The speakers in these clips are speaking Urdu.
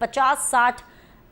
50-60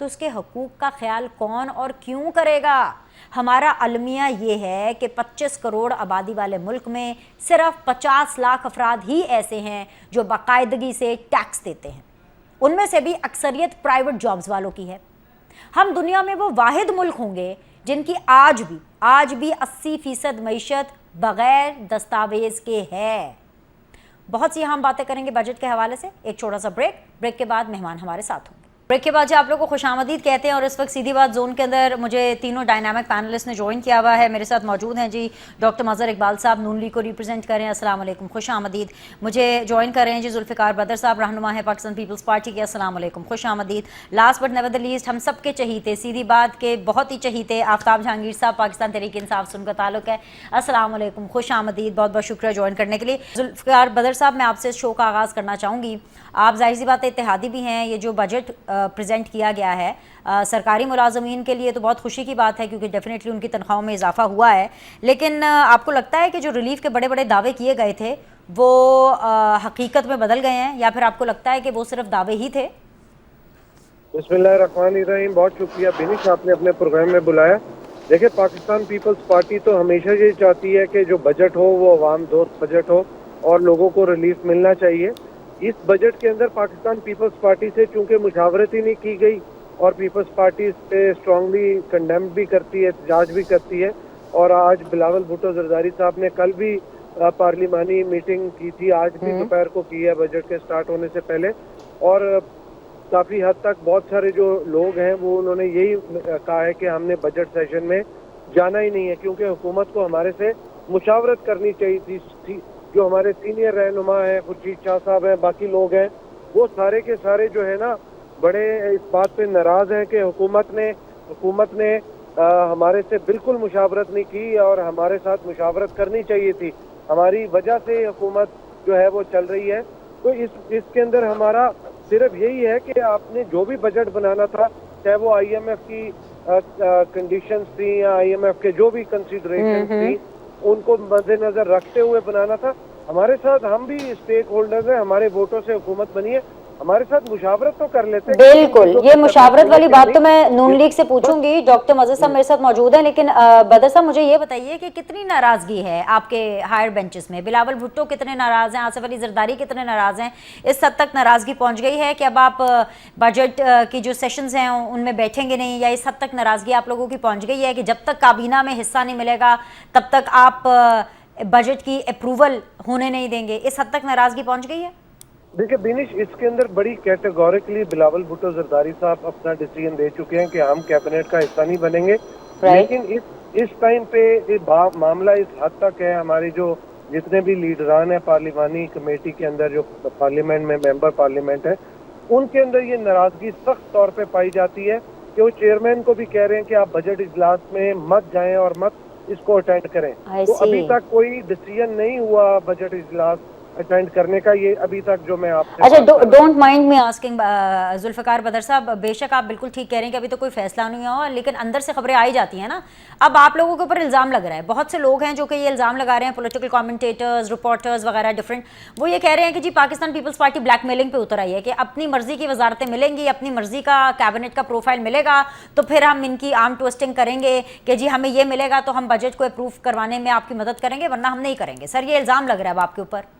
تو اس کے حقوق کا خیال کون اور کیوں کرے گا؟ ہمارا المیہ یہ ہے کہ 25 کروڑ آبادی والے ملک میں صرف 50 لاکھ افراد ہی ایسے ہیں جو باقاعدگی سے ٹیکس دیتے ہیں، ان میں سے بھی اکثریت پرائیویٹ جابز والوں کی ہے۔ ہم دنیا میں وہ واحد ملک ہوں گے جن کی آج بھی 80% معیشت بغیر دستاویز کے ہے۔ بہت سی ہم باتیں کریں گے بجٹ کے حوالے سے۔ ایک چھوٹا سا بریک کے بعد مہمان ہمارے ساتھ ہوں گے۔ بریک کے بعد جو آپ لوگوں کو خوش آمدید کہتے ہیں، اور اس وقت سیدھی بات زون کے اندر مجھے تینوں ڈائنامک پینلسٹ نے جوائن کیا ہوا ہے۔ میرے ساتھ موجود ہیں جی ڈاکٹر مظہر اقبال صاحب، نون لیگ کو ریپرزینٹ کر رہے ہیں، السلام علیکم، خوش آمدید۔ مجھے جوائن کر رہے ہیں جی ذوالفقار بدر صاحب، رہنما ہے پاکستان پیپلز پارٹی کے، السلام علیکم، خوش آمدید۔ Last but never the least, ہم سب کے چہیتے، سیدھی بات کے بہت ہی چہیتے آفتاب جہانگیر صاحب، پاکستان تحریک انصاف سے ان کا تعلق ہے، السلام علیکم، خوش آمدید، بہت بہت شکریہ جوائن کرنے کے لیے۔ ذوالفقار بدر صاحب، میں آپ سے اس شو کا آغاز کرنا چاہوں گی۔ آپ ظاہر سی بات اتحادی بھی ہیں، یہ جو بجٹ پریزنٹ کیا گیا ہے سرکاری ملازمین کے لیے تو بہت خوشی کی بات ہے، کیونکہ ڈیفینیٹلی ان کی تنخواہوں میں اضافہ ہوا ہے، لیکن آپ کو لگتا ہے کہ جو ریلیف کے بڑے بڑے دعوے کیے گئے تھے وہ حقیقت میں بدل گئے ہیں، یا پھر آپ کو لگتا ہے کہ وہ صرف دعوے ہی تھے؟ بسم اللہ الرحمن الرحیم، بہت شکریہ بینش، آپ نے اپنے پروگرام میں بلایا۔ دیکھیں، پاکستان پیپلز پارٹی تو ہمیشہ یہ چاہتی ہے کہ جو بجٹ ہو وہ عوام دوست بجٹ ہو اور لوگوں کو ریلیف ملنا چاہیے۔ اس بجٹ کے اندر پاکستان پیپلز پارٹی سے چونکہ مشاورت ہی نہیں کی گئی اور پیپلز پارٹی اس پہ اسٹرانگلی کنڈیم بھی کرتی ہے، احتجاج بھی کرتی ہے، اور آج بلاول بھٹو زرداری صاحب نے کل بھی پارلیمانی میٹنگ کی تھی، آج بھی دوپہر کو کی ہے بجٹ کے سٹارٹ ہونے سے پہلے، اور کافی حد تک بہت سارے جو لوگ ہیں وہ انہوں نے یہی کہا ہے کہ ہم نے بجٹ سیشن میں جانا ہی نہیں ہے، کیونکہ حکومت کو ہمارے سے مشاورت کرنی چاہیے تھی۔ جو ہمارے سینئر رہنما ہیں، خورشید شاہ صاحب ہیں، باقی لوگ ہیں، وہ سارے کے سارے جو ہے نا بڑے اس بات پہ ناراض ہیں کہ حکومت نے ہمارے سے بالکل مشاورت نہیں کی، اور ہمارے ساتھ مشاورت کرنی چاہیے تھی۔ ہماری وجہ سے حکومت جو ہے وہ چل رہی ہے۔ تو اس کے اندر ہمارا صرف یہی ہے کہ آپ نے جو بھی بجٹ بنانا تھا، چاہے وہ آئی ایم ایف کی کنڈیشنز تھیں یا آئی ایم ایف کے جو بھی کنسیڈریشن تھیں، ان کو مد نظر رکھتے ہوئے بنانا تھا۔ ہمارے ساتھ، ہم بھی اسٹیک ہولڈرز ہیں، ہمارے ووٹوں سے حکومت بنی ہے، ہمارے ساتھ مشاورت تو کر لیتے ہیں۔ بالکل، یہ مشاورت والی بات تو میں نون لیگ سے پوچھوں گی، ڈاکٹر مظہر صاحب میرے ساتھ موجود ہیں، لیکن بدر صاحب مجھے یہ بتائیے کہ کتنی ناراضگی ہے آپ کے ہائر بینچز میں؟ بلاول بھٹو کتنے ناراض ہیں؟ آصف علی زرداری کتنے ناراض ہیں؟ اس حد تک ناراضگی پہنچ گئی ہے کہ اب آپ بجٹ کی جو سیشنز ہیں ان میں بیٹھیں گے نہیں، یا اس حد تک ناراضگی آپ لوگوں کی پہنچ گئی ہے کہ جب تک کابینہ میں حصہ نہیں ملے گا تب تک آپ بجٹ کی اپروول ہونے نہیں دیں گے؟ اس حد تک ناراضگی پہنچ گئی ہے؟ دیکھیں بینش، اس کے اندر بڑی کیٹیگوریکلی بلاول بھٹو زرداری صاحب اپنا ڈیسیژن دے چکے ہیں کہ ہم کیبنٹ کا حصہ نہیں بنیں گے، لیکن اس ٹائم پہ معاملہ اس حد تک ہے، ہماری جو جتنے بھی لیڈران ہیں پارلیمانی کمیٹی کے اندر، جو پارلیمنٹ میں ممبر پارلیمنٹ ہیں، ان کے اندر یہ ناراضگی سخت طور پہ پائی جاتی ہے کہ وہ چیئرمین کو بھی کہہ رہے ہیں کہ آپ بجٹ اجلاس میں مت جائیں اور مت اس کو اٹینڈ کریں۔ تو ابھی تک کوئی ڈیسیژن نہیں ہوا بجٹ اجلاس اٹینڈ کرنے کا، یہ ابھی تک جو میں آپ سے اچھا، don't mind me asking Zulfiqar Badar sahib, بے شک آپ بالکل ٹھیک کہہ رہے ہیں کہ ابھی تو کوئی فیصلہ نہیں ہوا، لیکن اندر سے خبریں آئی جاتی ہیں نا۔ اب آپ لوگوں کے اوپر الزام لگ رہا ہے، بہت سے لوگ ہیں جو کہ یہ الزام لگا رہے ہیں، پولیٹیکل کامنٹیٹرز، رپورٹرز وغیرہ ڈفرینٹ، وہ یہ کہہ رہے ہیں کہ جی پاکستان پیپلز پارٹی بلیک میلنگ پہ اتر آئی ہے، کہ اپنی مرضی کی وزارتیں ملیں گی، اپنی مرضی کا کیبنٹ کا پروفائل ملے گا تو پھر ہم ان کی آرم ٹوسٹنگ کریں گے کہ جی ہمیں یہ ملے گا تو ہم بجٹ کو اپروو کروانے میں آپ کی مدد کریں گے، ورنہ ہم نہیں کریں گے۔ سر، یہ الزام لگ رہا ہے اب آپ کے اوپر۔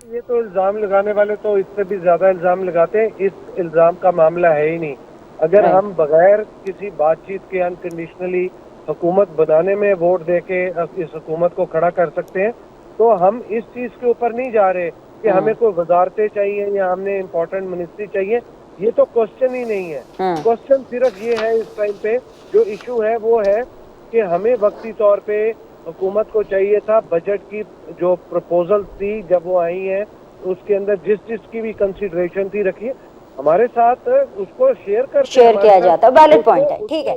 یہ تو الزام لگانے والے تو اس سے بھی زیادہ الزام لگاتے ہیں، اس الزام کا معاملہ ہے ہی نہیں۔ اگر ہم بغیر کسی بات چیت کے انکنڈیشنلی حکومت بنانے میں ووٹ دے کے اس حکومت کو کھڑا کر سکتے ہیں، تو ہم اس چیز کے اوپر نہیں جا رہے کہ ہمیں کوئی وزارتیں چاہیے یا ہم نے امپورٹنٹ منسٹری چاہیے، یہ تو کوسچن ہی نہیں ہے۔ کوسچن صرف یہ ہے، اس ٹائم پہ جو ایشو ہے وہ ہے کہ ہمیں وقتی طور پہ حکومت کو چاہیے تھا بجٹ کی جو پروپوزل تھی جب وہ آئی ہیں اس کے اندر جس کی بھی کنسیڈریشن تھی رکھی ہمارے ساتھ اس کو شیئر کیا جاتا، ویلڈ پوائنٹ ہے، ٹھیک ہے،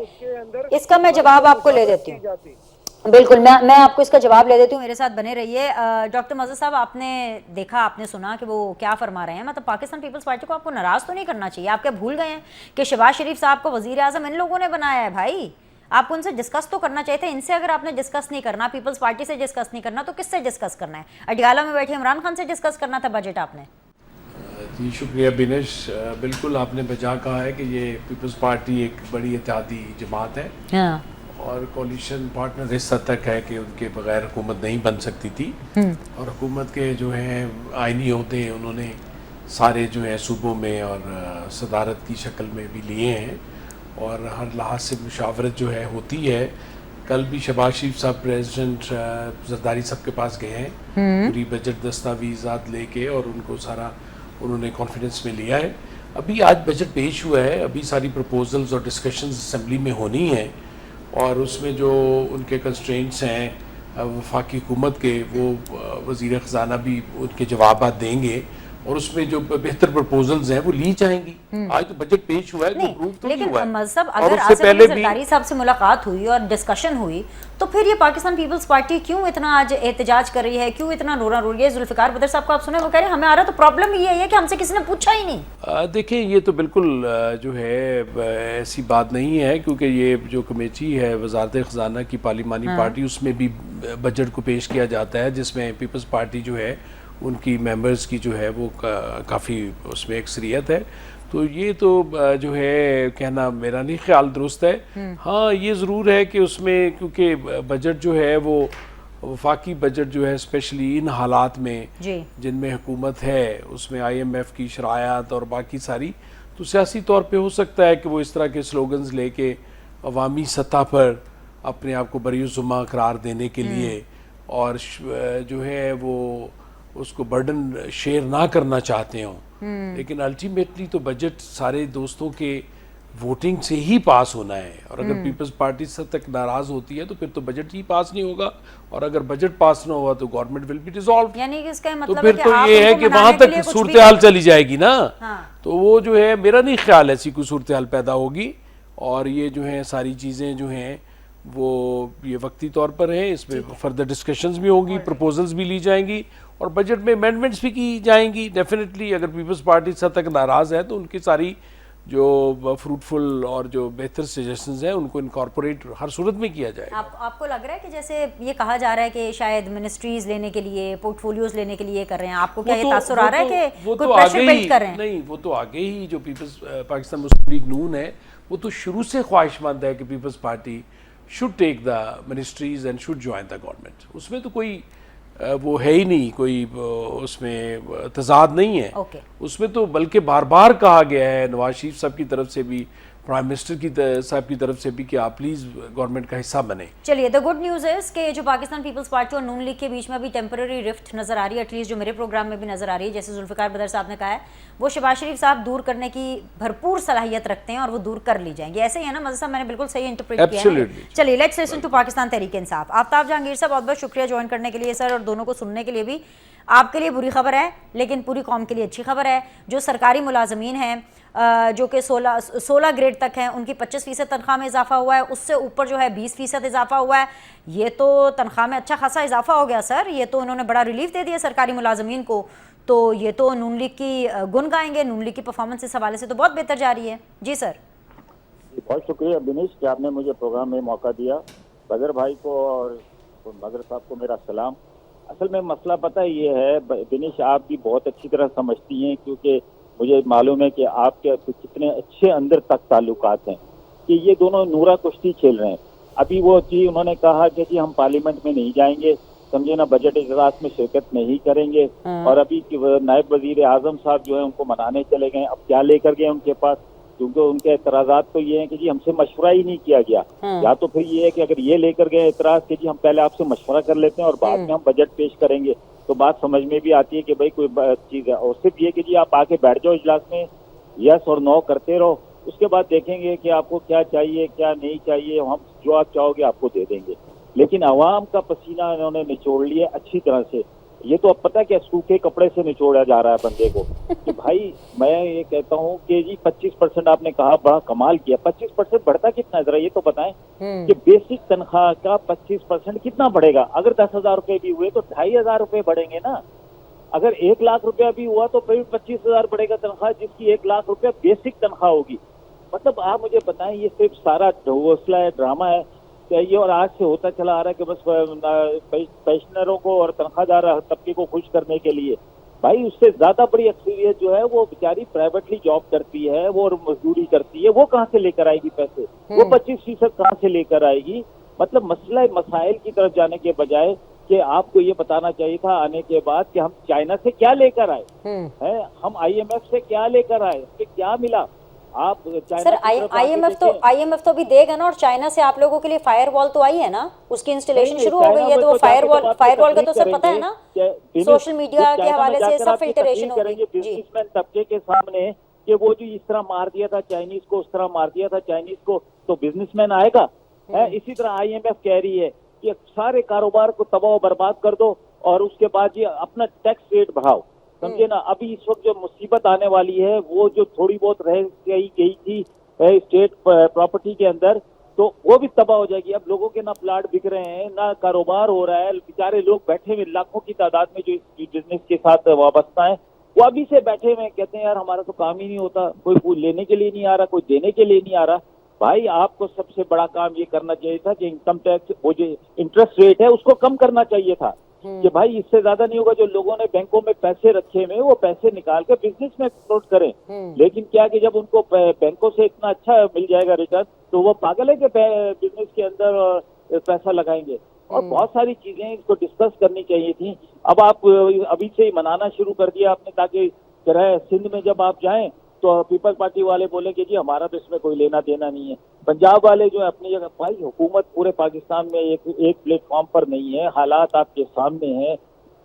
اس کا میں جواب آپ کو لے دیتی ہوں۔ بالکل، میں آپ کو اس کا جواب لے دیتی ہوں، میرے ساتھ بنے رہیے۔ ڈاکٹر مظہر صاحب، آپ نے دیکھا، آپ نے سنا کہ وہ کیا فرما رہے ہیں، مطلب پاکستان پیپلز پارٹی کو آپ کو ناراض تو نہیں کرنا چاہیے۔ آپ کیا بھول گئے ہیں کہ شہباز شریف صاحب کو وزیر اعظم ان لوگوں نے بنایا ہے؟ بھائی، آپ کو ان سے ڈسکس تو کرنا چاہیے تھے۔ ان سے اگر آپ نے ڈسکس نہیں کرنا، پیپلز پارٹی سے ڈسکس نہیں کرنا، تو کس سے ڈسکس کرنا ہے؟ اڈیالہ میں بیٹھے عمران خان سے ڈسکس کرنا تھا بجٹ آپ نے؟ جی شکریہ بینش. بالکل آپ نے بجا کہا ہے کہ یہ پیپلز پارٹی ایک بڑی اتحادی جماعت ہے ہاں اور کولیشن پارٹنر اس حد تک ہے کہ ان کے بغیر حکومت نہیں بن سکتی تھی. اور حکومت کے جو ہیں آئینی عہدے انہوں نے سارے جو ہے صوبوں میں اور صدارت کی شکل میں بھی لیے ہیں اور ہر لحاظ سے مشاورت جو ہے ہوتی ہے. کل بھی شہباز شریف صاحب پریزیڈنٹ زرداری صاحب کے پاس گئے ہیں پوری بجٹ دستاویزات لے کے اور ان کو سارا انہوں نے کانفیڈنس میں لیا ہے. ابھی آج بجٹ پیش ہوا ہے, ابھی ساری پروپوزلز اور ڈسکشنز اسمبلی میں ہونی ہیں اور اس میں جو ان کے کنسٹرینٹس ہیں وفاقی حکومت کے وہ وزیر خزانہ بھی ان کے جوابات دیں گے اور اس میں جو بہتر پروپوزلز ہیں وہ لی جائیں گی. آج تو بجٹ پیش ہوا ہے, کوئی پروف تو نہیں ہوا ہے. لیکن مذہب اور اگر اس سے آصف پہلے علی بھی زرداری صاحب سے ملاقات ہوئی اور ڈسکشن ہوئی تو پھر یہ پاکستان پیپلز پارٹی کیوں اتنا آج احتجاج کر رہی ہے, کیوں اتنا رورا رو رہی ہے؟ ذوالفقار بدر صاحب کو آپ سنیں, وہ کہہ رہے ہیں ہمیں آ رہا تو پرابلم یہ ہے کہ ہم سے کسی نے پوچھا ہی نہیں. دیکھیں یہ تو بالکل جو ہے ایسی بات نہیں ہے کیونکہ یہ جو کمیٹی ہے وزارت خزانہ کی پارلیمانی پارٹی اس میں بھی بجٹ کو پیش کیا جاتا ہے جس میں پیپلز پارٹی جو ہے ان کی ممبرز کی جو ہے وہ کافی اس میں اکثریت ہے. تو یہ تو جو ہے کہنا میرا نہیں خیال درست ہے. ہاں یہ ضرور ہے کہ اس میں کیونکہ بجٹ جو ہے وہ وفاقی بجٹ جو ہے اسپیشلی ان حالات میں جن میں حکومت ہے اس میں آئی ایم ایف کی شرائط اور باقی ساری تو سیاسی طور پہ ہو سکتا ہے کہ وہ اس طرح کے سلوگنز لے کے عوامی سطح پر اپنے آپ کو بری الزمہ قرار دینے کے لیے اور جو ہے وہ اس کو برڈن شیئر نہ کرنا چاہتے ہوں. لیکن الٹیمیٹلی تو بجٹ سارے دوستوں کے ووٹنگ سے ہی پاس ہونا ہے اور اگر پیپلز پارٹی سے تک ناراض ہوتی ہے تو پھر تو بجٹ ہی پاس نہیں ہوگا اور اگر بجٹ پاس نہ ہوا تو گورنمنٹ ول بی ڈیزالوڈ. یعنی کہ اس کا تو مطلب پھر تو یہ ہے کہ وہاں تک صورتحال چلی جائے گی نا. تو وہ جو ہے میرا نہیں خیال ایسی کوئی صورتحال پیدا ہوگی اور یہ جو ہیں ساری چیزیں جو ہیں وہ یہ وقتی طور پر ہیں. اس میں فردر ڈسکشنز بھی ہوں گی, پروپوزلز بھی لی جائیں گی اور بجٹ میں امینڈمنٹس بھی کی جائیں گی. ڈیفینیٹلی اگر پیپلز پارٹی سے تک ناراض ہے تو ان کی ساری جو فروٹفل اور جو بہتر سجیشنز ہیں ان کو انکارپوریٹ ہر صورت میں کیا جائے گا. آپ کو لگ رہا ہے کہ جیسے یہ کہا جا رہا ہے کہ شاید منسٹریز لینے کے لیے پورٹ فولیوز لینے کے لیے کر رہے ہیں, آپ کو کیا یہ تاثر آ رہا ہے کہ کوئی پریشر بلڈ کر رہے ہیں؟ نہیں, وہ تو آگے ہی جو پیپلز پاکستان مسلم لیگ نون ہے وہ تو شروع سے خواہش مند ہے کہ Peoples Party should take the ministries and should join the government. اس میں تو کوئی وہ ہے ہی نہیں, کوئی اس میں تضاد نہیں ہے. اس میں تو بلکہ بار بار کہا گیا ہے نواز شریف صاحب کی طرف سے بھی, پرائم منسٹر کی صاحب کی طرف سے بھی کہ آپ پلیز گورنمنٹ کا حصہ بنے. چلیے دا گڈ نیوز ہے کہ جو پاکستان پیپلز پارٹی اور نون لیگ کے بیچ میں بھی ٹیمپرری رفٹ نظر آ رہی ہے, ایٹ لیسٹ جو میرے پروگرام میں بھی نظر آ رہی ہے, جیسے ذوالفقار بدر صاحب نے کہا ہے وہ شہباز شریف صاحب دور کرنے کی بھرپور صلاحیت رکھتے ہیں اور وہ دور کر لی جائیں گی. ایسے ہی ہے نا مزہ صاحب, میں نے بالکل صحیح انٹرپریٹ کیا ہے. چلیے let's listen to Pakistan Tehreek Insaf. آفتاب جہانگیر صاحب بہت بہت شکریہ جوائن کرنے کے لیے سر, اور دونوں کو سننے کے لیے بھی. آپ کے لیے بری خبر ہے لیکن پوری قوم کے لیے اچھی خبر ہے. جو سرکاری ملازمین ہیں جو کہ 16 گریڈ تک ہیں ان کی 25% تنخواہ میں اضافہ ہوا ہے, اس سے اوپر جو ہے 20% اضافہ ہوا ہے. یہ تو تنخواہ میں اچھا خاصا اضافہ ہو گیا سر, یہ تو انہوں نے بڑا ریلیف دے دیا سرکاری ملازمین کو. تو یہ تو نون لیگ کی گن گائیں گے, نون لیگ کی پرفارمنس اس حوالے سے تو بہت بہتر جا رہی ہے. جی سر. بہت شکریہ بنیش کہ آپ نے مجھے پروگرام میں موقع دیا. بدر بھائی کو اور بدر صاحب کو میرا سلام. اصل میں مسئلہ پتہ یہ ہے بنیش, آپ بھی بہت اچھی طرح سمجھتی ہیں کیونکہ مجھے معلوم ہے کہ آپ کے کتنے اچھے اندر تک تعلقات ہیں کہ یہ دونوں نورا کشتی کھیل رہے ہیں. ابھی وہ جی انہوں نے کہا کہ جی ہم پارلیمنٹ میں نہیں جائیں گے, سمجھے نا, بجٹ اجلاس میں شرکت نہیں کریں گے. اور ابھی نائب وزیر اعظم صاحب جو ہے ان کو منانے چلے گئے. اب کیا لے کر گئے ان کے پاس, کیونکہ ان کے اعتراضات تو یہ ہیں کہ جی ہم سے مشورہ ہی نہیں کیا گیا. یا تو پھر یہ ہے کہ اگر یہ لے کر گئے اعتراض کہ جی ہم پہلے آپ سے مشورہ کر لیتے ہیں اور بعد میں ہم بجٹ پیش کریں گے, تو بات سمجھ میں بھی آتی ہے کہ بھائی کوئی چیز ہے. اور صرف یہ کہ جی آپ آ کے بیٹھ جاؤ اجلاس میں, یس اور نو کرتے رہو, اس کے بعد دیکھیں گے کہ آپ کو کیا چاہیے کیا نہیں چاہیے, ہم جو آپ چاہو گے آپ کو دے دیں گے. لیکن عوام کا پسینہ انہوں نے نچوڑ لیا اچھی طرح سے. یہ تو اب پتہ کیا سوکھے کپڑے سے نچوڑا جا رہا ہے بندے کو کہ بھائی میں یہ کہتا ہوں کہ جی 25% آپ نے کہا, بڑا کمال کیا. 25% بڑھتا کتنا ہے ذرا یہ تو بتائیں کہ بیسک تنخواہ کا 25% کتنا بڑھے گا؟ اگر 10,000 روپے بھی ہوئے تو 2,500 روپے بڑھیں گے نا. اگر 1 لاکھ روپیہ بھی ہوا تو پھر 25,000 بڑھے گا تنخواہ, جس کی 1 لاکھ روپیہ بیسک تنخواہ ہوگی. مطلب آپ مجھے بتائیں یہ صرف سارا حوصلہ ہے, ڈرامہ ہے یہ, اور آج سے ہوتا چلا آ رہا ہے کہ بس پینشنروں کو اور تنخواہ دار طبقے کو خوش کرنے کے لیے بھائی اس سے زیادہ بڑی اکثریت جو ہے وہ بیچاری پرائیویٹلی جاب کرتی ہے، وہ مزدوری کرتی ہے، وہ کہاں سے لے کر آئے گی پیسے؟ وہ 25% کہاں سے لے کر آئے گی؟ مطلب مسئلہ مسائل کی طرف جانے کے بجائے کہ آپ کو یہ بتانا چاہیے تھا آنے کے بعد کہ ہم چائنا سے کیا لے کر آئے ہیں، ہم آئی ایم ایف سے کیا لے کر آئے، اس سے کیا ملا؟ آپ سر آئی ایم ایف تو ابھی دے گا نا، اور چائنا سے آپ لوگوں کے لیے فائر وال تو آئی ہے نا، اس کی انسٹالیشن شروع ہو گئی ہے، تو وہ فائر وال کا تو سر پتہ ہے نا، سوشل میڈیا کے حوالے سے سب فلٹریشن ہوگی جی۔ بزنس مین طبقے کے سامنے کہ وہ جو اس طرح مار دیا تھا چائنیز کو، اس طرح مار دیا تھا چائنیز کو، تو بزنس مین آئے گا؟ اسی طرح آئی ایم ایف کہہ رہی ہے کہ سارے کاروبار کو تباہ و برباد کر دو اور اس کے بعد یہ اپنا ٹیکس ریٹ بڑھاؤ، سمجھے نا؟ ابھی اس وقت جو مصیبت آنے والی ہے وہ جو تھوڑی بہت رہ گئی تھی اسٹیٹ پراپرٹی کے اندر، تو وہ بھی تباہ ہو جائے گی۔ اب لوگوں کے نہ پلاٹ بک رہے ہیں، نہ کاروبار ہو رہا ہے، بیچارے لوگ بیٹھے ہوئے لاکھوں کی تعداد میں جو اس بزنس کے ساتھ وابستہ ہیں، وہ ابھی سے بیٹھے ہوئے کہتے ہیں یار ہمارا تو کام ہی نہیں ہوتا، کوئی لینے کے لیے نہیں آ رہا، کوئی دینے کے لیے نہیں آ رہا۔ بھائی آپ کو سب سے بڑا کام یہ کرنا چاہیے تھا کہ انکم ٹیکس وہ جو انٹرسٹ ریٹ ہے اس کو کم کرنا چاہیے تھا کہ بھائی اس سے زیادہ نہیں ہوگا، جو لوگوں نے بینکوں میں پیسے رکھے ہوئے وہ پیسے نکال کے بزنس میں ایکسپورٹ کریں۔ لیکن کیا کہ جب ان کو بینکوں سے اتنا اچھا مل جائے گا ریٹرن، تو وہ پاگل ہے کہ بزنس کے اندر پیسہ لگائیں گے۔ اور بہت ساری چیزیں اس کو ڈسکس کرنی چاہیے تھیں، اب آپ ابھی سے ہی منانا شروع کر دیا آپ نے، تاکہ سندھ میں جب آپ جائیں تو پیپل پارٹی والے بولے کہ جی ہمارا تو اس میں کوئی لینا دینا نہیں ہے۔ پنجاب والے جو اپنی جگہ، بھائی حکومت پورے پاکستان میں ایک پلیٹ فارم پر نہیں ہے، حالات آپ کے سامنے ہیں،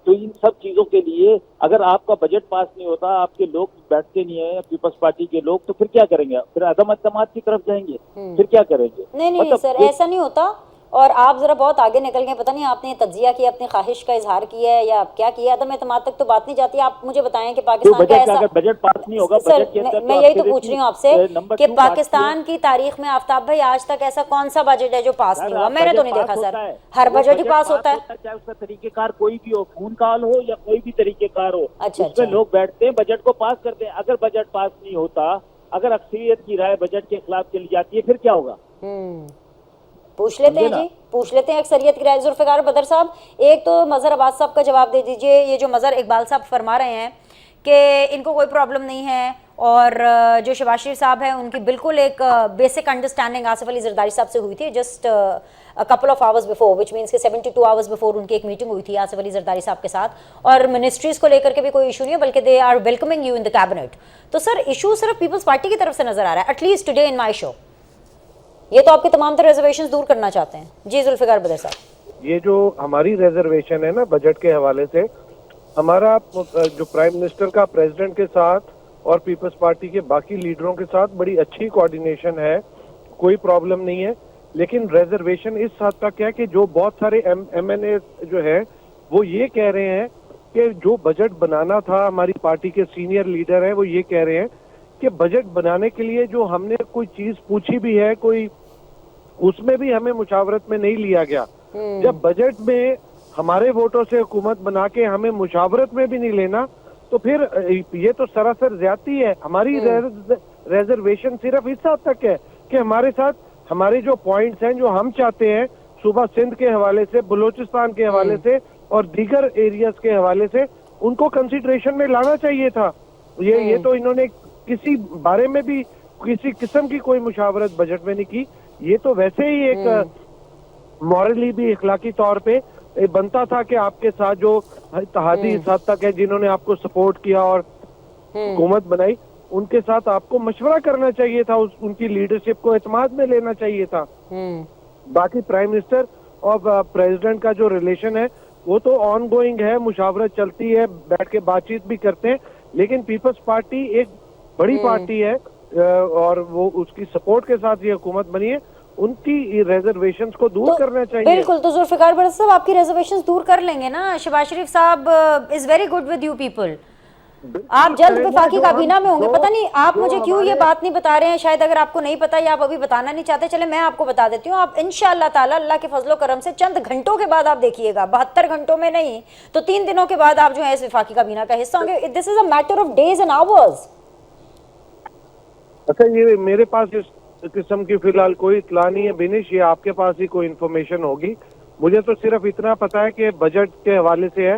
تو ان سب چیزوں کے لیے اگر آپ کا بجٹ پاس نہیں ہوتا، آپ کے لوگ بیٹھتے نہیں ہیں پیپلز پارٹی کے لوگ، تو پھر کیا کریں گے؟ پھر عدم اعتماد کی طرف جائیں گے، پھر کیا کریں گے؟ نہیں سر ایسا نہیں ہوتا، اور آپ ذرا بہت آگے نکل گئے، پتہ نہیں آپ نے تجزیہ کیا، اپنی خواہش کا اظہار کیا ہے یا کیا کیا، عدم اعتماد تک تو بات نہیں جاتی۔ آپ مجھے بتائیں کہ پاکستان کا ایسا بجٹ پاس نہیں ہوگا، سر میں یہی تو پوچھ رہی ہوں آپ سے کہ پاکستان کی تاریخ میں آفتاب بھائی آج تک ایسا کون سا بجٹ ہے جو پاس نہیں ہوا؟ میں نے تو نہیں دیکھا سر، ہر بجٹ ہی پاس ہوتا ہے، چاہے اس کا طریقہ کار کوئی بھی ہو، خون کال ہو یا کوئی بھی طریقہ کار ہو، اچھا اس میں لوگ بیٹھتے ہیں بجٹ کو پاس کرتے ہیں۔ اگر بجٹ پاس نہیں ہوتا، اگر اکثریت کی رائے بجٹ کے خلاف چلی جاتی ہے، پھر کیا ہوگا؟ پوچھ لیتے ہیں جی، پوچھ لیتے ہیں اکثریت کی رائے۔ ذوالفقار بدر صاحب، ایک تو مظہر عباس صاحب کا جواب دے دیجئے، یہ جو مظہر اقبال صاحب فرما رہے ہیں کہ ان کو کوئی پرابلم نہیں ہے، اور جو شہباز شریف صاحب ہیں ان کی بالکل ایک بیسک انڈرسٹینڈنگ آصف علی زرداری صاحب سے ہوئی تھی just couple of hours before, which means کہ 72 hours before ان کی ایک میٹنگ ہوئی تھی آصف علی زرداری صاحب کے ساتھ، اور منسٹریز کو لے کر کے بھی کوئی ایشو نہیں ہے، بلکہ they are welcoming you in the cabinet۔ تو سر ایشو صرف پیپلز پارٹی کی طرف سے نظر آ رہا ہے، ایٹ لیسٹ ٹوڈے ان مائی شو، یہ تو آپ کے تمام تر ریزرویشنز دور کرنا چاہتے ہیں۔ جی ذوالفقار بدر صاحب، یہ جو ہماری ریزرویشن ہے نا بجٹ کے حوالے سے، ہمارا جو پرائم منسٹر کا پریزیڈنٹ کے ساتھ اور پیپلز پارٹی کے باقی لیڈروں کے ساتھ بڑی اچھی کوارڈینیشن ہے، کوئی پرابلم نہیں ہے، لیکن ریزرویشن اس حد تک ہے کہ جو بہت سارے ایم این اے جو ہے وہ یہ کہہ رہے ہیں کہ جو بجٹ بنانا تھا، ہماری پارٹی کے سینئر لیڈر ہیں وہ یہ کہہ رہے ہیں کہ بجٹ بنانے کے لیے جو ہم نے کوئی چیز پوچھی بھی ہے، کوئی اس میں بھی ہمیں مشاورت میں نہیں لیا گیا۔ جب بجٹ میں ہمارے ووٹوں سے حکومت بنا کے ہمیں مشاورت میں بھی نہیں لینا، تو پھر یہ تو سراسر زیادتی ہے۔ ہماری ریزرویشن صرف اس حد تک ہے کہ ہمارے ساتھ ہمارے جو پوائنٹس ہیں جو ہم چاہتے ہیں صوبہ سندھ کے حوالے سے، بلوچستان کے حوالے سے اور دیگر ایریاز کے حوالے سے، ان کو کنسیڈریشن میں لانا چاہیے تھا۔ یہ تو انہوں نے کسی بارے میں بھی کسی قسم کی کوئی مشاورت بجٹ میں نہیں کی۔ یہ تو ویسے ہی ایک مورلی بھی اخلاقی طور پہ بنتا تھا کہ آپ کے ساتھ جو اتحادی اس حد تک ہے جنہوں نے آپ کو سپورٹ کیا اور حکومت بنائی، ان کے ساتھ آپ کو مشورہ کرنا چاہیے تھا، ان کی لیڈرشپ کو اعتماد میں لینا چاہیے تھا۔ باقی پرائم منسٹر اور پریزیڈنٹ کا جو ریلیشن ہے وہ تو آن گوئنگ ہے، مشاورت چلتی ہے، بیٹھ کے بات چیت بھی کرتے ہیں، لیکن پیپلز پارٹی ایک بڑی پارٹی ہے اور وہ اس کی سپورٹ کے ساتھ یہ حکومت بنی ہے، ان کی ریزرویشنز کو دور کرنا چاہیے۔ بالکل، تو ذوالفقار بدر صاحب آپ کی ریزرویشنز دور کر لیں گے نا؟ شہباز شریف صاحب is very good with you people, آپ جلد وفاقی کابینہ میں ہوں گے۔ پتہ نہیں آپ مجھے کیوں یہ بات نہیں بتا رہے ہیں، شاید اگر آپ کو نہیں پتا یا آپ ابھی بتانا نہیں چاہتے، چلے میں آپ کو بتا دیتی ہوں۔ آپ انشاءاللہ تعالی اللہ کے فضل و کرم سے چند گھنٹوں کے بعد آپ دیکھیے گا، 72 گھنٹوں میں نہیں تو 3 دنوں کے بعد آپ جو ہے اس وفاقی کابینہ کا حصہ ہوں گے۔ This is a matter of days and hours. اچھا، یہ میرے پاس اس قسم کی فی الحال کوئی اطلاع نہیں ہے بینش، یہ آپ کے پاس ہی کوئی انفارمیشن ہوگی۔ مجھے تو صرف اتنا پتا ہے کہ بجٹ کے حوالے سے ہے،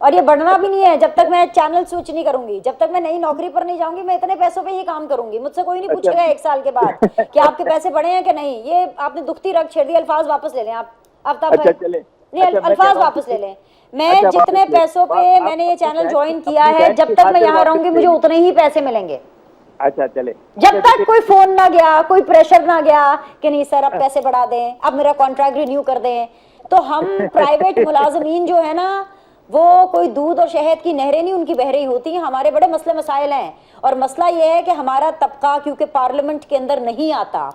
اور یہ بڑھنا بھی نہیں ہے جب تک میں چینل سوئچ نہیں کروں گی, جب تک میں نئی نوکری پر نہیں جاؤں گی, میں اتنے پیسوں پہ ہی کام کروں گی. مجھ سے کوئی نہیں پوچھے گا 1 سال کے بعد کہ آپ کے پیسے بڑھے ہیں کہ نہیں. یہ آپ نے دکھتی رکھ چھیڑ دی. الفاظ واپس لے لیں آپ آفتاب بھائی, نہیں الفاظ واپس لے لیں. میں جتنے پیسوں پہ میں نے یہ چینل جوائن کیا ہے, جب تک میں یہاں رہوں گی مجھے اتنے ہی پیسے ملیں گے. اچھا چلے, جب تک کوئی فون نہ گیا, کوئی پریشر نہ گیا کہ نہیں سر اب پیسے بڑھا دیں, اب میرا کانٹریکٹ رینیو کر دیں. تو ہم پرائیویٹ ملازمین جو ہے نا, وہ کوئی دودھ اور شہد کی نہریں نہیں ان کی بہ رہی ہوتی ہیں. ہمارے بڑے مسئلے مسائل ہیں, اور مسئلہ یہ ہے کہ ہمارا طبقہ کیونکہ پارلیمنٹ کے اندر نہیں آتا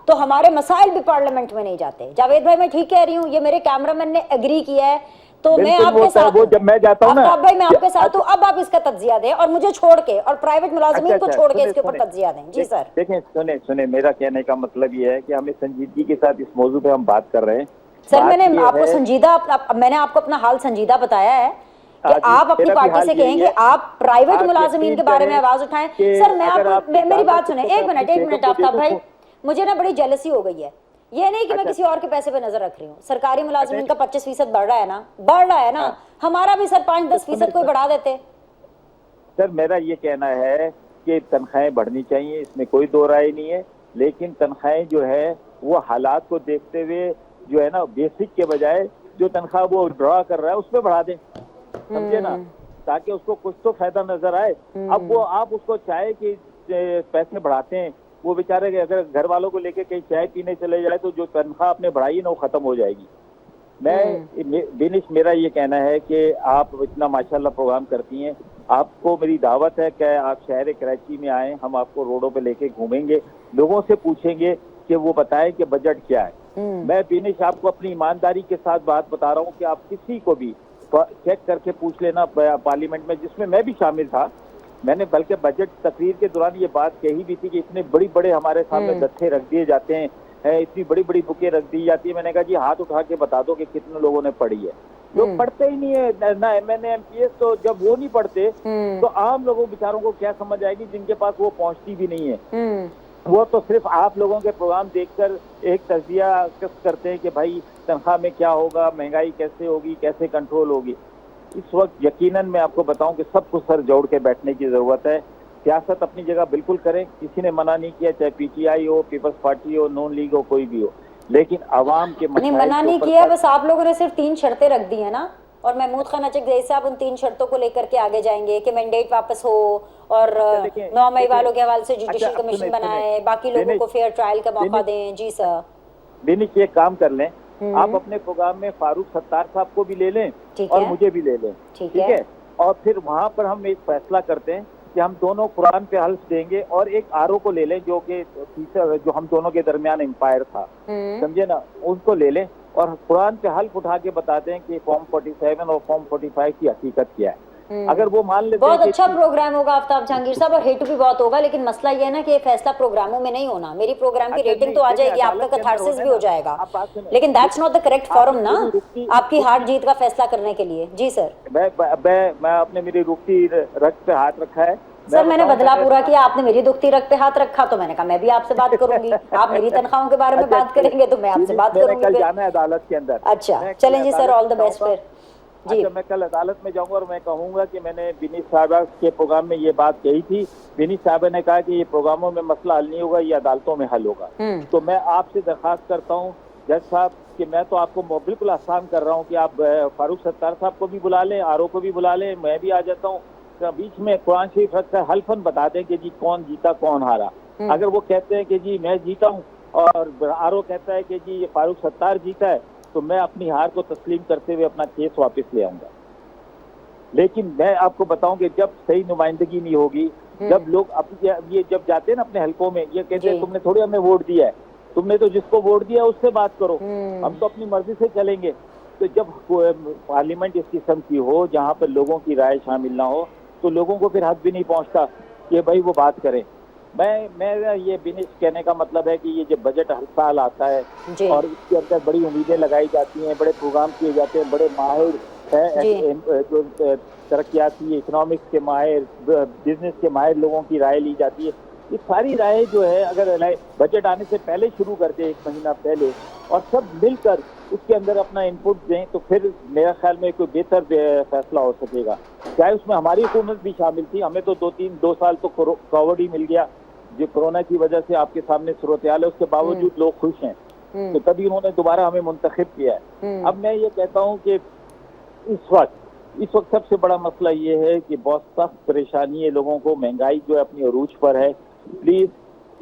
تو ہمارے مسائل بھی پارلیمنٹ میں نہیں جاتے. جاوید بھائی میں ٹھیک کہہ رہی ہوں, یہ میرے کیمرہ مین نے ایگری کیا ہے. تو میں آپ کے ساتھ ہوں, جب میں جاتا ہوں نا آفتاب بھائی میں آپ کے ساتھ ہوں. اب آپ اس کا تجزیہ دیں اور مجھے چھوڑ کے اور پرائیویٹ ملازمین کو چھوڑ کے اس کے اوپر تجزیہ دیں. جی سر دیکھیں, سنیں میرا کہنے کا مطلب یہ ہے کہ ہمیں سنجیدگی کے ساتھ اس موضوع پہ ہم بات کر رہے ہیں. سر میں نے آپ کو سنجیدہ, میں نے آپ کو اپنا حال سنجیدہ بتایا ہے کہ آپ اپنی پارٹی سے کہیں کہ آپ پرائیویٹ ملازمین کے بارے میں آواز اٹھائیں. سر میں آپ کو, میری بات سنیں, ایک منٹ آفتاب بھائی, مجھے نا بڑی جیلسی ہو گئی ہے. یہ نہیں کہ میں کسی اور کے پیسے پہ نظر رکھ رہی ہوں. سرکاری ملازمین کا 25% بڑھ رہا ہے نا, ہمارا بھی سر 5-10% کوئی بڑھا دیتے. سر میرا یہ کہنا ہے کہ تنخواہیں بڑھنی چاہیے, اس میں کوئی دو رائے نہیں ہے, لیکن تنخواہیں جو ہے وہ حالات کو دیکھتے ہوئے جو ہے نا بیسک کے بجائے جو تنخواہ وہ ڈرا کر رہا ہے اس پہ بڑھا دیں, سمجھے نا, تاکہ اس کو کچھ تو فائدہ نظر آئے. اب وہ آپ اس کو چاہے کہ پیسے بڑھاتے ہیں, وہ بیچارے اگر گھر والوں کو لے کے کہیں چائے پینے چلے جائے تو جو تنخواہ آپ نے بڑھائی ہے نا وہ ختم ہو جائے گی. میرا یہ کہنا ہے کہ آپ اتنا ماشاءاللہ پروگرام کرتی ہیں, آپ کو میری دعوت ہے کہ آپ شہر کراچی میں آئیں, ہم آپ کو روڈوں پہ لے کے گھومیں گے, لوگوں سے پوچھیں گے کہ وہ بتائیں کہ بجٹ کیا ہے. میں بینش آپ کو اپنی ایمانداری کے ساتھ بات بتا رہا ہوں کہ آپ کسی کو بھی چیک کر کے پوچھ لینا پارلیمنٹ میں, جس میں میں بھی شامل تھا. میں نے بلکہ بجٹ تقریر کے دوران یہ بات کہی بھی تھی کہ اتنے بڑے ہمارے سامنے گتھے رکھ دیے جاتے ہیں, اتنی بڑی بکیں رکھ دی جاتی ہے. میں نے کہا جی ہاتھ اٹھا کے بتا دو کہ کتنے لوگوں نے پڑھی ہے. جو پڑھتے ہی نہیں ہے نہ M N A M P s, تو جب وہ نہیں پڑھتے تو عام لوگوں بیچاروں کو کیا سمجھ آئے گی جن کے پاس وہ پہنچتی بھی نہیں ہے. وہ تو صرف آپ لوگوں کے پروگرام دیکھ کر ایک تجزیہ کرتے ہیں کہ بھائی تنخواہ میں کیا ہوگا, مہنگائی کیسے ہوگی, کیسے کنٹرول ہوگی. اس وقت یقیناً میں آپ کو بتاؤں کہ سب کو سر جوڑ کے بیٹھنے کی ضرورت ہے. سیاست اپنی جگہ بالکل کریں, کسی نے منع نہیں کیا, چاہے پی ٹی آئی ہو, پیپلز پارٹی ہو, نون لیگ ہو, کوئی بھی ہو, لیکن عوام کے مسائل منع نہیں کیا, بس آپ لوگوں نے صرف 3 شرطیں رکھ دی ہیں نا, اور محمود خان اچک جیسے آپ ان 3 شرطوں کو لے کر کے آگے جائیں گے کہ مینڈیٹ واپس ہو اور 9 مئی والوں کے حوالے سے جوڈیشل کمیشن بنائیں, باقی لوگوں کو فیئر ٹرائل کا موقع دیں. جی سر بینش ایک کام کر لیں, آپ اپنے پروگرام میں فاروق ستار صاحب کو بھی لے لیں اور مجھے بھی لے لیں, ٹھیک ہے, اور پھر وہاں پر ہم ایک فیصلہ کرتے ہیں کہ ہم دونوں قرآن پہ حلف دیں گے, اور ایک آر او کو لے لیں جو کہ جو ہم دونوں کے درمیان امپائر تھا, سمجھے نا, ان کو لے لیں اور قرآن پہ حلف اٹھا کے بتا دیں کہ فارم 47 اور فارم 45 کی حقیقت کیا ہے. اگر وہ مان لیتے بہت اچھا پروگرام ہوگا آفتاب جہانگیر صاحب, اور ہیٹو بھی بہت ہوگا, لیکن مسئلہ یہ ہے نا کہ یہ فیصلہ پروگراموں میں نہیں ہونا. میری پروگرام کی ریٹنگ تو آ جائے گی, آپ کا کتھارسس بھی ہو جائے گا, لیکن that's not the correct forum نا آپ کی ہار جیت کا فیصلہ کرنے کے لیے. جی سر میں اپنے میری رکتی رگ پہ ہاتھ رکھا ہے سر, میں نے بدلا پورا کیا, آپ نے میری دکھتی رگ پہ ہاتھ رکھا تو میں نے کہا میں بھی آپ سے بات کروں گی. آپ میری تنخواہوں کے بارے میں بات کریں گے تو میں آپ سے بات کروں گی. کل جانا ہے عدالت کے اندر. اچھا چلیں جی سر, آل دا بیسٹ. پھر جی میں کل عدالت میں جاؤں گا اور میں کہوں گا کہ میں نے بینش صاحبہ کے پروگرام میں یہ بات کہی تھی. بینش صاحبہ نے کہا کہ یہ پروگراموں میں مسئلہ حل نہیں ہوگا, یہ عدالتوں میں حل ہوگا. تو میں آپ سے درخواست کرتا ہوں جج صاحب کہ میں تو آپ کو بالکل آسان کر رہا ہوں کہ آپ فاروق ستار صاحب کو بھی بلا لیں, آر او کو بھی بلا لیں, میں بھی آ جاتا ہوں. بیچ میں قرآن شریف رکھ کر حلفاً بتا دیں کہ جی کون جیتا کون ہارا. اگر وہ کہتے ہیں کہ جی میں جیتا ہوں اور آر او کہتا ہے کہ جی یہ فاروق ستار جیتا ہے, تو میں اپنی ہار کو تسلیم کرتے ہوئے اپنا کیس واپس لے آؤں گا. لیکن میں آپ کو بتاؤں کہ جب صحیح نمائندگی نہیں ہوگی, جب لوگ یہ جب جاتے ہیں نا اپنے حلقوں میں, یہ کہتے ہیں تم نے تھوڑی ہمیں ووٹ دیا ہے, تم نے تو جس کو ووٹ دیا اس سے بات کرو, ہم تو اپنی مرضی سے چلیں گے. تو جب پارلیمنٹ اس قسم کی ہو جہاں پر لوگوں کی رائے شامل نہ ہو تو لوگوں کو پھر حد بھی نہیں پہنچتا کہ بھائی وہ بات کریں. میرا یہ بینش کہنے کا مطلب ہے کہ یہ جو بجٹ ہر سال آتا ہے اور اس کے اندر بڑی امیدیں لگائی جاتی ہیں, بڑے پروگرام کیے جاتے ہیں, بڑے ماہر جو ترقیاتی اکنامکس کے ماہر, بزنس کے ماہر لوگوں کی رائے لی جاتی ہے. یہ ساری رائے جو ہے اگر بجٹ آنے سے پہلے شروع کر دے, 1 مہینہ پہلے, اور سب مل کر اس کے اندر اپنا انپٹ دیں تو پھر میرا خیال میں کوئی بہتر فیصلہ ہو سکے گا. چاہے اس میں ہماری حکومت بھی شامل تھی, ہمیں تو دو سال تو کووڈ ہی مل گیا جو کرونا کی وجہ سے آپ کے سامنے صورتحال ہے, اس کے باوجود لوگ خوش ہیں تو تبھی انہوں نے دوبارہ ہمیں منتخب کیا ہے. اب میں یہ کہتا ہوں کہ اس وقت سب سے بڑا مسئلہ یہ ہے کہ بہت سخت پریشانی ہے لوگوں کو, مہنگائی جو ہے اپنی عروج پر ہے. پلیز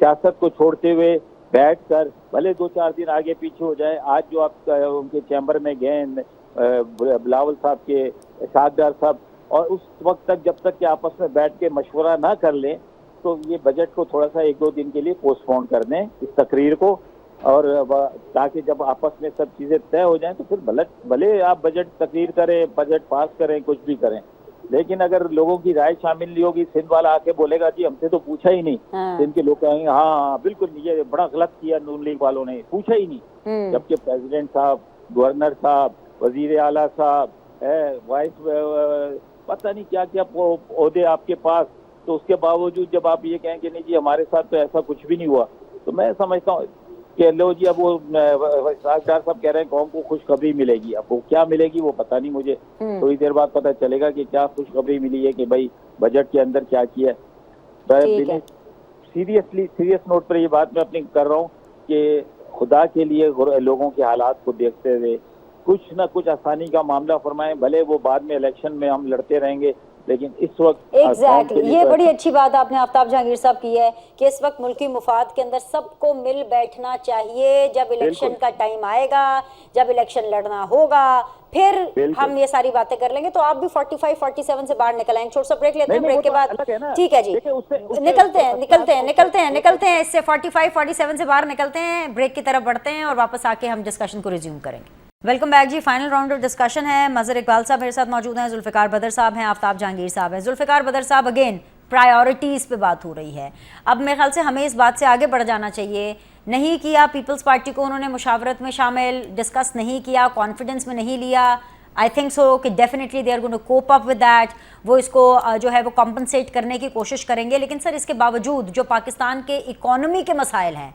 سیاست کو چھوڑتے ہوئے بیٹھ کر بھلے 2-4 دن آگے پیچھے ہو جائے. آج جو آپ ان کے چیمبر میں گئے بلاول صاحب کے ساکھدار صاحب, اور اس وقت تک جب تک کہ آپس میں بیٹھ کے مشورہ نہ کر لیں تو یہ بجٹ کو تھوڑا سا 1-2 دن کے لیے پوسٹ پون کر دیں اس تقریر کو, اور تاکہ جب آپس میں سب چیزیں طے ہو جائیں تو پھر بھلے آپ بجٹ تقریر کریں, بجٹ پاس کریں, کچھ بھی کریں. لیکن اگر لوگوں کی رائے شامل نہیں ہوگی, سندھ والا آ کے بولے گا جی ہم سے تو پوچھا ہی نہیں, سندھ کے لوگ کہیں گے ہاں بالکل یہ بڑا غلط کیا نون لیگ والوں نے, پوچھا ہی نہیں. جبکہ پریزیڈنٹ صاحب, گورنر صاحب, وزیر اعلیٰ صاحب, وائس پتہ نہیں کیا کیا عہدے آپ کے پاس, تو اس کے باوجود جب آپ یہ کہیں کہ نہیں جی ہمارے ساتھ تو ایسا کچھ بھی نہیں ہوا, تو میں سمجھتا ہوں کہ لو جی اب وہ ساکھدار صاحب کہہ رہے ہیں قوم کو خوشخبری ملے گی. اب وہ کیا ملے گی وہ پتہ نہیں, مجھے تھوڑی دیر بعد پتہ چلے گا کہ کیا خوشخبری ملی ہے کہ بھائی بجٹ کے اندر کیا کیا ہے. سیریس نوٹ پر یہ بات میں اپنی کر رہا ہوں کہ خدا کے لیے لوگوں کے حالات کو دیکھتے ہوئے کچھ نہ کچھ آسانی کا معاملہ فرمائیں. بھلے وہ بعد میں الیکشن میں ہم لڑتے رہیں گے, لیکن اس وقت ایگزیکٹلی یہ بڑی اچھی بات آپ نے آفتاب جہانگیر صاحب کی ہے کہ اس وقت ملکی مفاد کے اندر سب کو مل بیٹھنا چاہیے. جب الیکشن کا ٹائم آئے گا, جب الیکشن لڑنا ہوگا, پھر ہم یہ ساری باتیں کر لیں گے. تو آپ بھی 45-47 سے باہر نکل آئیں. چھوٹا سا بریک لیتے ہیں, بریک کے بعد ٹھیک ہے جی نکلتے ہیں اس سے 45-47 سے باہر نکلتے ہیں, بریک کی طرف بڑھتے ہیں اور واپس آ کے ہم ڈسکشن کو ریزیوم کریں گے. Welcome back ji. Final round of discussion ہے. مظہر اقبال صاحب میرے ساتھ موجود ہیں, ذوالفقار بدر صاحب ہیں, آفتاب جہانگیر صاحب ہیں. ذوالفقار بدر صاحب اگین پرائیورٹیز پہ بات ہو رہی ہے. اب میرے خیال سے ہمیں اس بات سے آگے بڑھ جانا چاہیے. نہیں کیا پیپلز پارٹی کو انہوں نے مشاورت میں شامل, ڈسکس نہیں کیا, کانفیڈنس میں نہیں لیا. آئی تھنک سو کہ definitely they are going to cope up with that. وہ اس کو جو ہے وہ کمپنسیٹ کرنے کی کوشش کریں گے. لیکن سر اس کے باوجود جو پاکستان کے اکانومی کے مسائل ہیں,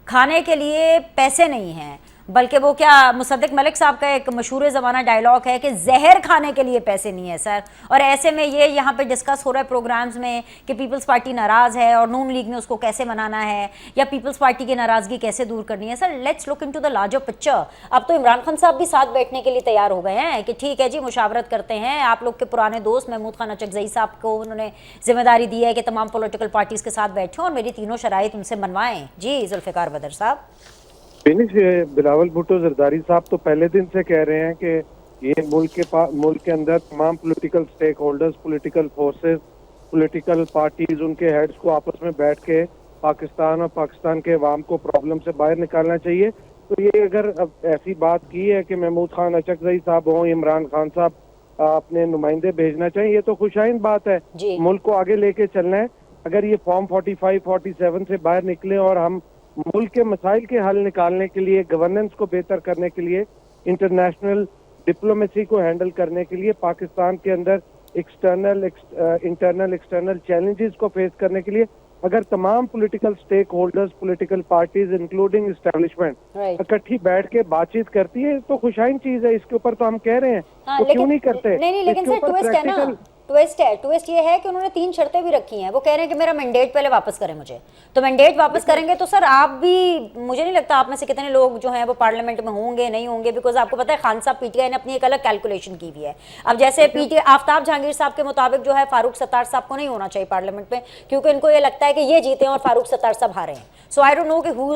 کھانے کے لیے پیسے نہیں ہیں, بلکہ وہ کیا مصدق ملک صاحب کا ایک مشہور زمانہ ڈائلاگ ہے کہ زہر کھانے کے لیے پیسے نہیں ہے سر. اور ایسے میں یہ یہاں پہ ڈسکس ہو رہا ہے پروگرامز میں کہ پیپلز پارٹی ناراض ہے اور نون لیگ نے اس کو کیسے منانا ہے یا پیپلز پارٹی کی ناراضگی کیسے دور کرنی ہے. Sir let's look into the larger picture. اب تو عمران خان صاحب بھی ساتھ بیٹھنے کے لیے تیار ہو گئے ہیں کہ ٹھیک ہے جی مشاورت کرتے ہیں. آپ لوگ کے پرانے دوست محمود خان اچکزئی صاحب کو انہوں نے ذمہ داری دی ہے کہ تمام پولیٹیکل پارٹیز کے ساتھ بیٹھیں اور میری تینوں شرائط ان سے منوائیں. جی ذوالفقار بدر صاحب. بلاول بھٹو زرداری صاحب تو پہلے دن سے کہہ رہے ہیں کہ یہ ملک کے اندر تمام political stakeholders, political forces, political parties, ان کے ہیڈز کو آپس میں بیٹھ کے پاکستان اور پاکستان کے عوام کو پرابلم سے باہر نکالنا چاہیے. تو یہ اگر اب ایسی بات کی ہے کہ محمود خان اچکزئی صاحب ہوں, عمران خان صاحب اپنے نمائندے بھیجنا چاہیں, یہ تو خوشائن بات ہے. ملک کو آگے لے کے چلنا ہے. اگر یہ فارم 45-47 سے باہر نکلے اور ہم ملک کے مسائل کے حل نکالنے کے لیے, گورننس کو بہتر کرنے کے لیے, انٹرنیشنل ڈپلومیسی کو ہینڈل کرنے کے لیے, پاکستان کے اندر انٹرنل ایکسٹرنل چیلنجز کو فیس کرنے کے لیے اگر تمام political stakeholders, political parties including establishment اکٹھی بیٹھ کے بات چیت کرتی ہے تو خوشائن چیز ہے. اس کے اوپر تو ہم کہہ رہے ہیں تو کیوں نہیں کرتے. نہیں لیکن سر ٹویسٹ ہے, یہ ہے کہ انہوں نے 3 شرطیں بھی رکھی ہیں. وہ کہہ رہے ہیں کہ میرا مینڈیٹ پہلے واپس کریں مجھے, تو مینڈیٹ واپس کریں گے تو سر آپ بھی, مجھے نہیں لگتا آپ میں سے کتنے لوگ جو ہیں وہ پارلیمنٹ میں ہوں گے نہیں ہوں گے, بیکاز آپ کو پتہ ہے خان صاحب پی ٹی آئی نے اپنی ایک الگ کیلکولیشن کی ہوئی ہے. اب جیسے آفتاب جہانگیر صاحب کے مطابق جو ہے فاروق ستار صاحب کو نہیں ہونا چاہیے پارلیمنٹ میں, کیونکہ ان کو یہ لگتا ہے کہ یہ جیتے ہیں اور فاروق ستار صاحب ہارے ہیں. سو آئی ڈونٹ نو کہ who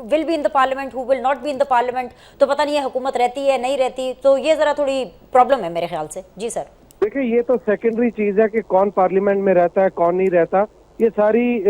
will be in the parliament, who will not be in the parliament. تو پتہ نہیں ہے حکومت رہتی ہے نہیں رہتی, تو یہ ذرا تھوڑی پرابلم ہے میرے خیال سے. جی سر. دیکھیں یہ تو سیکنڈری چیز ہے کہ کون پارلیمنٹ میں رہتا ہے کون نہیں رہتا, یہ ساری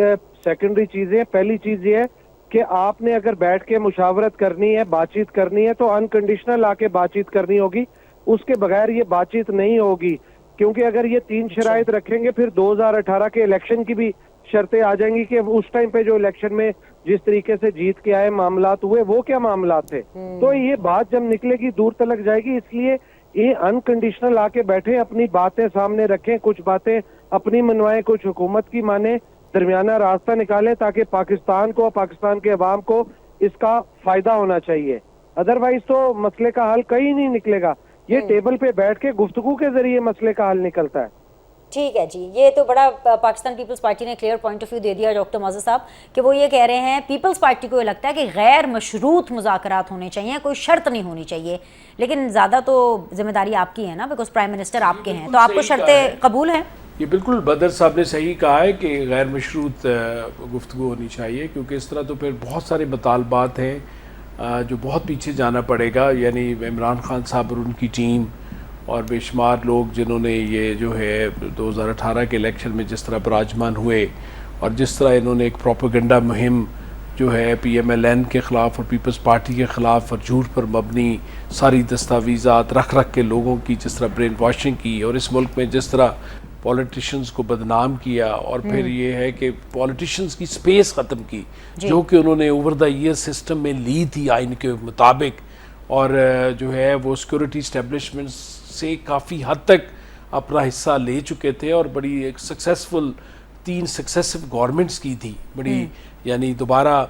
سیکنڈری چیزیں. پہلی چیز یہ ہے کہ آپ نے اگر بیٹھ کے مشاورت کرنی ہے, بات چیت کرنی ہے تو انکنڈیشنل آ کے بات چیت کرنی ہوگی. اس کے بغیر یہ بات چیت نہیں ہوگی, کیونکہ اگر یہ 3 شرائط رکھیں گے پھر 2018 کے الیکشن کی بھی شرطیں آ جائیں گی کہ اس ٹائم پہ جو الیکشن میں جس طریقے سے جیت کے آئے معاملات ہوئے وہ کیا معاملات تھے. تو یہ بات جب نکلے گی دور تلک جائے گی. اس لیے یہ انکنڈیشنل آ کے بیٹھے, اپنی باتیں سامنے رکھیں, کچھ باتیں اپنی منوائیں, کچھ حکومت کی مانیں, درمیانہ راستہ نکالیں تاکہ پاکستان کو, پاکستان کے عوام کو اس کا فائدہ ہونا چاہیے. ادروائز تو مسئلے کا حل کہیں نہیں نکلے گا. یہ ٹیبل پہ بیٹھ کے گفتگو کے ذریعے مسئلے کا حل نکلتا ہے. ٹھیک ہے جی, یہ تو بڑا پاکستان پیپلز پارٹی نے کلیئر پوائنٹ آف ویو دے دیا ڈاکٹر معزز صاحب, کہ وہ یہ کہہ رہے ہیں پیپلز پارٹی کو یہ لگتا ہے کہ غیر مشروط مذاکرات ہونے چاہیے, کوئی شرط نہیں ہونی چاہیے. لیکن زیادہ تو ذمہ داری آپ کی ہے نا, بیکاز پرائم منسٹر آپ کے ہیں, تو آپ کو شرطیں قبول ہیں؟ یہ بالکل بدر صاحب نے صحیح کہا ہے کہ غیر مشروط گفتگو ہونی چاہیے, کیونکہ اس طرح تو پھر بہت سارے مطالبات ہیں جو بہت پیچھے جانا پڑے گا. یعنی عمران خان صاحب اور ان کی ٹیم اور بے شمار لوگ جنہوں نے یہ جو ہے 2018 کے الیکشن میں جس طرح براجمان ہوئے, اور جس طرح انہوں نے ایک پروپیگنڈا مہم جو ہے پی ایم ایل این کے خلاف اور پیپلز پارٹی کے خلاف اور جھوٹ پر مبنی ساری دستاویزات رکھ کے لوگوں کی جس طرح برین واشنگ کی, اور اس ملک میں جس طرح پولیٹیشنز کو بدنام کیا, اور پھر یہ ہے کہ پولیٹیشنز کی سپیس ختم کی جو کہ انہوں نے اوور دا ایئر سسٹم میں لی تھی آئین کے مطابق, اور جو ہے وہ سیکورٹی اسٹیبلشمنٹ سے کافی حد تک اپنا حصہ لے چکے تھے, اور بڑی ایک سکسیسفل 3 سکسیسو گورنمنٹس کی تھی بڑی. یعنی دوبارہ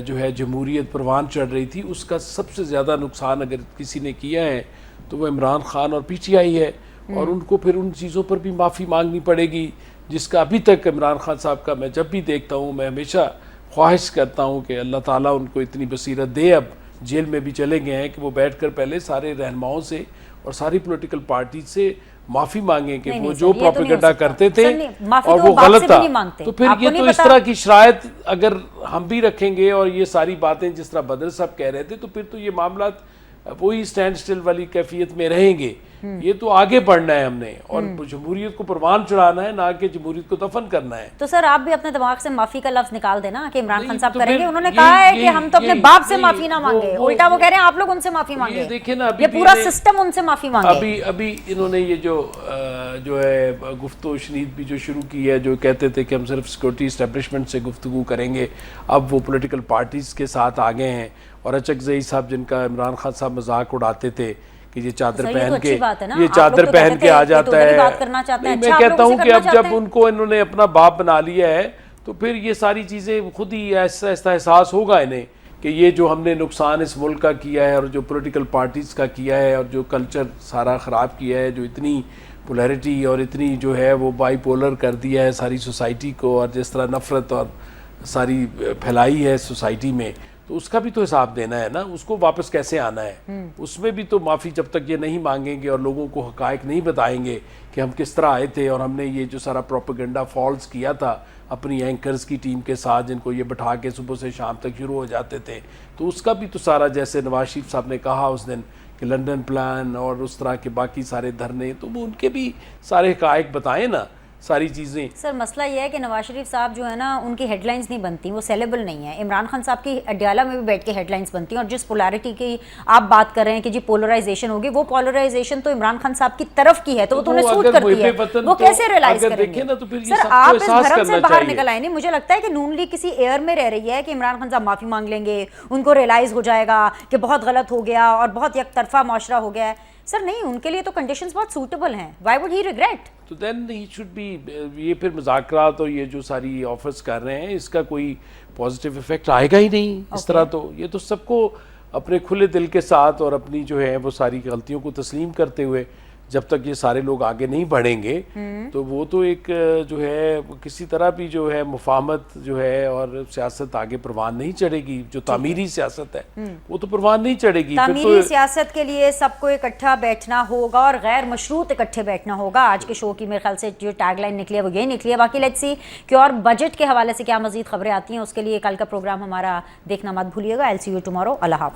جو ہے جمہوریت پروان چڑھ رہی تھی, اس کا سب سے زیادہ نقصان اگر کسی نے کیا ہے تو وہ عمران خان اور پی ٹی آئی ہے, اور ان کو پھر ان چیزوں پر بھی معافی مانگنی پڑے گی جس کا ابھی تک عمران خان صاحب کا میں جب بھی دیکھتا ہوں میں ہمیشہ خواہش کرتا ہوں کہ اللہ تعالیٰ ان کو اتنی بصیرت دے. اب جیل میں بھی چلے گئے ہیں کہ وہ بیٹھ کر پہلے سارے رہنماؤں سے اور ساری پولیٹیکل پارٹی سے معافی مانگیں کہ وہ جو پروپیگنڈا کرتے تھے اور وہ غلط تھا. تو پھر یہ تو اس طرح کی شرائط اگر ہم بھی رکھیں گے اور یہ ساری باتیں جس طرح بدر صاحب کہہ رہے تھے, تو پھر تو یہ معاملات وہی سٹینڈ سٹل والی کیفیت میں رہیں گے. یہ تو آگے بڑھنا ہے ہم نے, اور جمہوریت کو پروان چڑھانا ہے, نہ کہ جمہوریت کو دفن کرنا ہے. تو سر آپ بھی اپنے دماغ سے معافی کا لفظ نکال دینا کہ عمران خان صاحب کریں گے. انہوں نے کہا ہے کہ ہم تو اپنے باپ سے معافی نہ مانگے, الٹا وہ کہہ رہے ہیں آپ لوگ ان سے معافی مانگے. دیکھیں نا, یہ پورا سسٹم ان سے معافی مانگے. ابھی انہوں نے یہ جو ہے گفتگو و شنید بھی جو شروع کی ہے, جو کہتے تھے کہ ہم صرف سیکورٹی اسٹیبلشمنٹ سے گفتگو کریں گے, اب وہ پولیٹیکل پارٹیز کے ساتھ آگے ہیں. اور اچکزئی صاحب جن کا عمران خان صاحب مذاق اڑاتے تھے کہ یہ چادر پہن کے آ جاتا ہے. میں کہتا ہوں کہ اب جب ان کو انہوں نے اپنا باپ بنا لیا ہے تو پھر یہ ساری چیزیں خود ہی ایسا احساس ہوگا انہیں کہ یہ جو ہم نے نقصان اس ملک کا کیا ہے اور جو پولیٹیکل پارٹیز کا کیا ہے اور جو کلچر سارا خراب کیا ہے, جو اتنی پولیرٹی اور اتنی جو ہے وہ بائی پولر کر دیا ہے ساری سوسائٹی کو, اور جس طرح نفرت اور ساری پھیلائی ہے سوسائٹی میں, تو اس کا بھی تو حساب دینا ہے نا. اس کو واپس کیسے آنا ہے, اس میں بھی تو معافی جب تک یہ نہیں مانگیں گے اور لوگوں کو حقائق نہیں بتائیں گے کہ ہم کس طرح آئے تھے اور ہم نے یہ جو سارا پروپیگنڈا فالس کیا تھا اپنی اینکرز کی ٹیم کے ساتھ جن کو یہ بٹھا کے صبح سے شام تک شروع ہو جاتے تھے, تو اس کا بھی تو سارا, جیسے نواز شریف صاحب نے کہا اس دن کہ لنڈن پلان اور اس طرح کے باقی سارے دھرنے, تو وہ ان کے بھی سارے حقائق بتائیں نا ساری چیزیں. سر مسئلہ یہ ہے کہ نواز شریف صاحب جو ہے نا ان کی ہیڈ لائنز نہیں بنتی, وہ سیلیبل نہیں ہے. عمران خان صاحب کی اڈیالہ میں بھی بیٹھ کے ہیڈ لائنز بنتی ہیں, اور جس پولیرٹی کی آپ بات کر رہے ہیں کہ جی پولرائزیشن ہوگی, وہ پولرائزیشن تو عمران خان صاحب کی طرف کی ہے, تو انہیں سوٹ کرتی ہے, وہ کیسے ریلائز کریں گے. سر آپ اس بھرم سے باہر نکل آئے نہیں. مجھے لگتا ہے کہ نون لیگ کسی ایئر میں رہ رہی ہے کہ عمران خان صاحب معافی مانگ لیں گے, ان کو ریلائز ہو جائے گا کہ بہت غلط ہو گیا اور بہت یک طرفہ معاشرہ ہو گیا ہے. سر نہیں, ان کے لیے تو کنڈیشنز بہت سوٹیبل ہیں. Y would he regret? تو دین ہی شوڈ بی. یہ پھر مذاکرات اور یہ جو ساری آفرز کر رہے ہیں اس کا کوئی پازیٹیو ایفیکٹ آئے گا ہی نہیں اس طرح. تو یہ تو سب کو اپنے کھلے دل کے ساتھ اور اپنی جو ہے وہ ساری غلطیوں کو تسلیم کرتے ہوئے جب تک یہ سارے لوگ آگے نہیں بڑھیں گے تو وہ تو ایک جو ہے کسی طرح بھی جو ہے مفاہمت جو ہے اور سیاست آگے پروان نہیں چڑھے گی. جو تعمیری سیاست ہے وہ تو پروان نہیں چڑھے گی. تعمیری سیاست کے لیے سب کو اکٹھا بیٹھنا ہوگا اور غیر مشروط اکٹھے بیٹھنا ہوگا. آج کے شو کی میرے خیال سے جو ٹیگ لائن نکلی ہے وہ یہی نکلی ہے. باقی لیٹس سی کہ اور بجٹ کے حوالے سے کیا مزید خبریں آتی ہیں, اس کے لیے کل کا پروگرام ہمارا دیکھنا مت بھولیے گا. I'll see you tomorrow. اللہ حافظ.